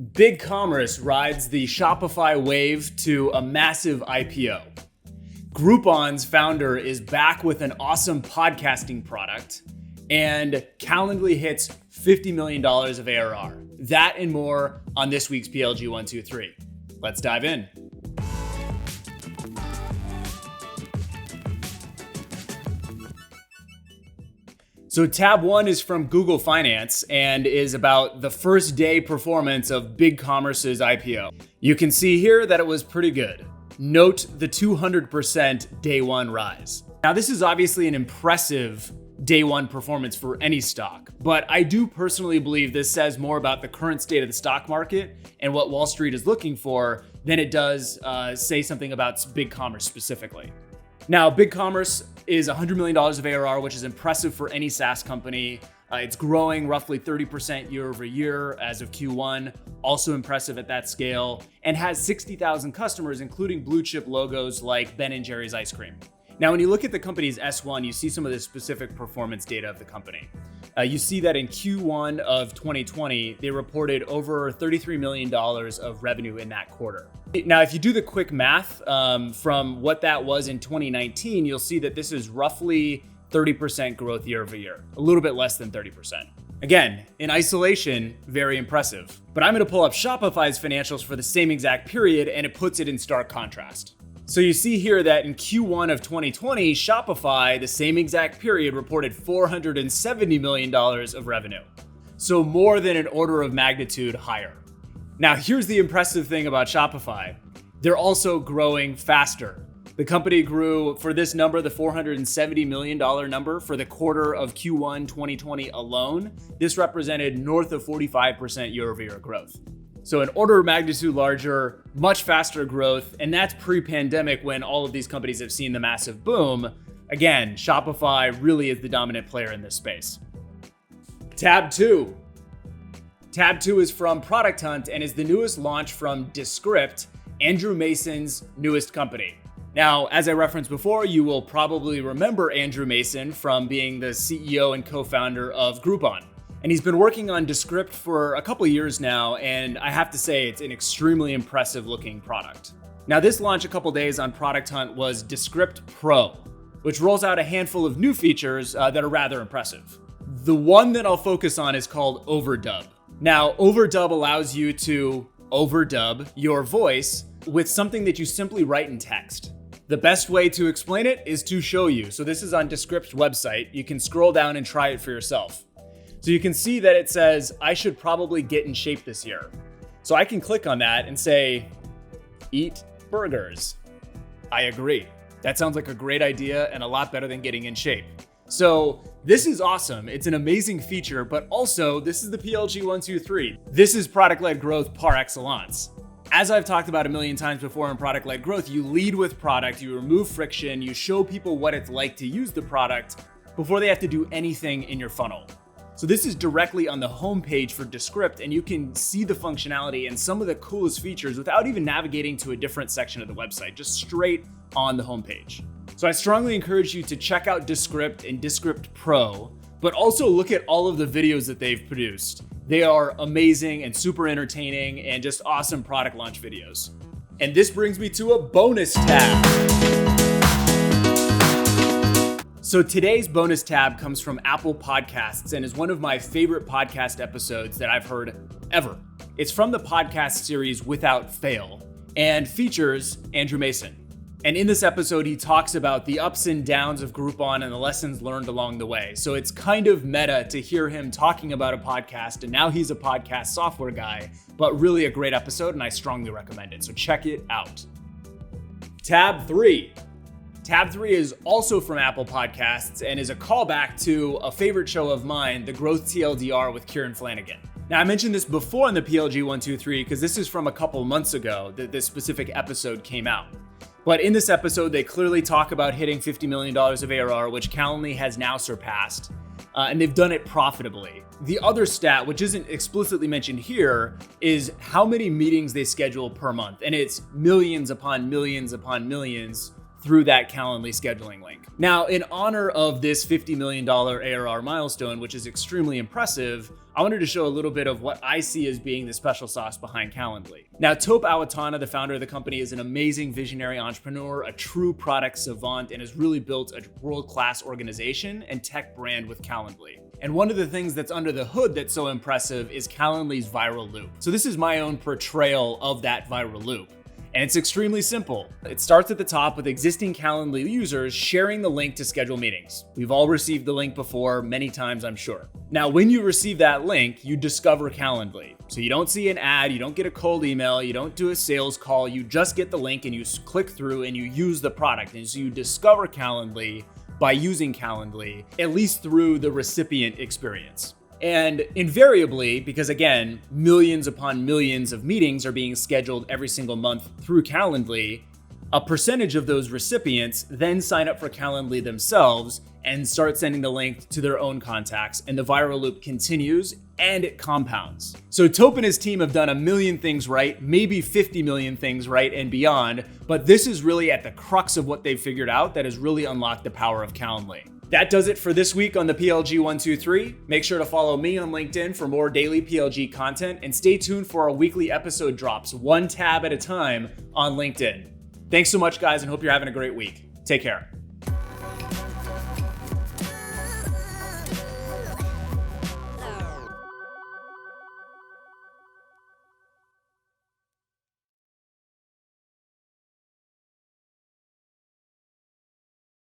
BigCommerce rides the Shopify wave to a massive IPO. Groupon's founder is back with an awesome podcasting product, and Calendly hits $50 million of ARR. That and more on this week's PLG123. Let's dive in. So tab 1 is from Google Finance and is about the first day performance of BigCommerce's IPO. You can see here that it was pretty good. Note the 200% day one rise. Now this is obviously an impressive day one performance for any stock, but I do personally believe this says more about the current state of the stock market and what Wall Street is looking for than it does say something about BigCommerce specifically. Now, BigCommerce is $100 million of ARR, which is impressive for any SaaS company. It's growing roughly 30% year over year as of Q1, also impressive at that scale, and has 60,000 customers, including blue chip logos like Ben & Jerry's ice cream. Now, when you look at the company's S1, you see some of the specific performance data of the company. You see that in Q1 of 2020, they reported over $33 million of revenue in that quarter. Now, if you do the quick math from what that was in 2019, you'll see that this is roughly 30% growth year over year, a little bit less than 30%. Again, in isolation, very impressive. But I'm going to pull up Shopify's financials for the same exact period, and it puts it in stark contrast. So you see here that in Q1 of 2020, Shopify, the same exact period, reported $470 million of revenue. So more than an order of magnitude higher. Now, here's the impressive thing about Shopify. They're also growing faster. The company grew, for this number, the $470 million number for the quarter of Q1 2020 alone. This represented north of 45% year-over-year growth. So an order of magnitude larger, much faster growth, and that's pre-pandemic when all of these companies have seen the massive boom. Again, Shopify really is the dominant player in this space. Tab 2. Tab 2 is from Product Hunt and is the newest launch from Descript, Andrew Mason's newest company. Now, as I referenced before, you will probably remember Andrew Mason from being the CEO and co-founder of Groupon. And he's been working on Descript for a couple years now, and I have to say it's an extremely impressive looking product. Now, this launch a couple days on Product Hunt was Descript Pro, which rolls out a handful of new features that are rather impressive. The one that I'll focus on is called Overdub. Now, Overdub allows you to overdub your voice with something that you simply write in text. The best way to explain it is to show you. So this is on Descript's website. You can scroll down and try it for yourself. So you can see that it says, I should probably get in shape this year. So I can click on that and say, eat burgers. I agree. That sounds like a great idea and a lot better than getting in shape. So this is awesome. It's an amazing feature, but also this is the PLG123. This is product-led growth par excellence. As I've talked about a million times before in product-led growth, you lead with product, you remove friction, you show people what it's like to use the product before they have to do anything in your funnel. So this is directly on the homepage for Descript, and you can see the functionality and some of the coolest features without even navigating to a different section of the website, just straight on the homepage. So I strongly encourage you to check out Descript and Descript Pro, but also look at all of the videos that they've produced. They are amazing and super entertaining and just awesome product launch videos. And this brings me to a bonus tab. So today's bonus tab comes from Apple Podcasts and is one of my favorite podcast episodes that I've heard ever. It's from the podcast series Without Fail and features Andrew Mason. And in this episode, he talks about the ups and downs of Groupon and the lessons learned along the way. So it's kind of meta to hear him talking about a podcast, and now he's a podcast software guy, but really a great episode, and I strongly recommend it. So check it out. Tab 3. Tab 3 is also from Apple Podcasts and is a callback to a favorite show of mine, The Growth TLDR with Kieran Flanagan. Now, I mentioned this before in the PLG123 because this is from a couple months ago that this specific episode came out. But in this episode, they clearly talk about hitting $50 million of ARR, which Calendly has now surpassed, and they've done it profitably. The other stat, which isn't explicitly mentioned here, is how many meetings they schedule per month. And it's millions upon millions upon millions through that Calendly scheduling link. Now, in honor of this $50 million ARR milestone, which is extremely impressive, I wanted to show a little bit of what I see as being the special sauce behind Calendly. Now, Tope Awatana, the founder of the company, is an amazing visionary entrepreneur, a true product savant, and has really built a world-class organization and tech brand with Calendly. And one of the things that's under the hood that's so impressive is Calendly's viral loop. So this is my own portrayal of that viral loop. And it's extremely simple. It starts at the top with existing Calendly users sharing the link to schedule meetings. We've all received the link before, many times I'm sure. Now, when you receive that link, you discover Calendly. So you don't see an ad, you don't get a cold email, you don't do a sales call, you just get the link and you click through and you use the product. And so you discover Calendly by using Calendly, at least through the recipient experience. And invariably, because again, millions upon millions of meetings are being scheduled every single month through Calendly, a percentage of those recipients then sign up for Calendly themselves and start sending the link to their own contacts, and the viral loop continues and it compounds. So Tope and his team have done a million things right, maybe 50 million things right and beyond, but this is really at the crux of what they've figured out that has really unlocked the power of Calendly. That does it for this week on the PLG123. Make sure to follow me on LinkedIn for more daily PLG content, and stay tuned for our weekly episode drops, one tab at a time on LinkedIn. Thanks so much, guys, and hope you're having a great week. Take care.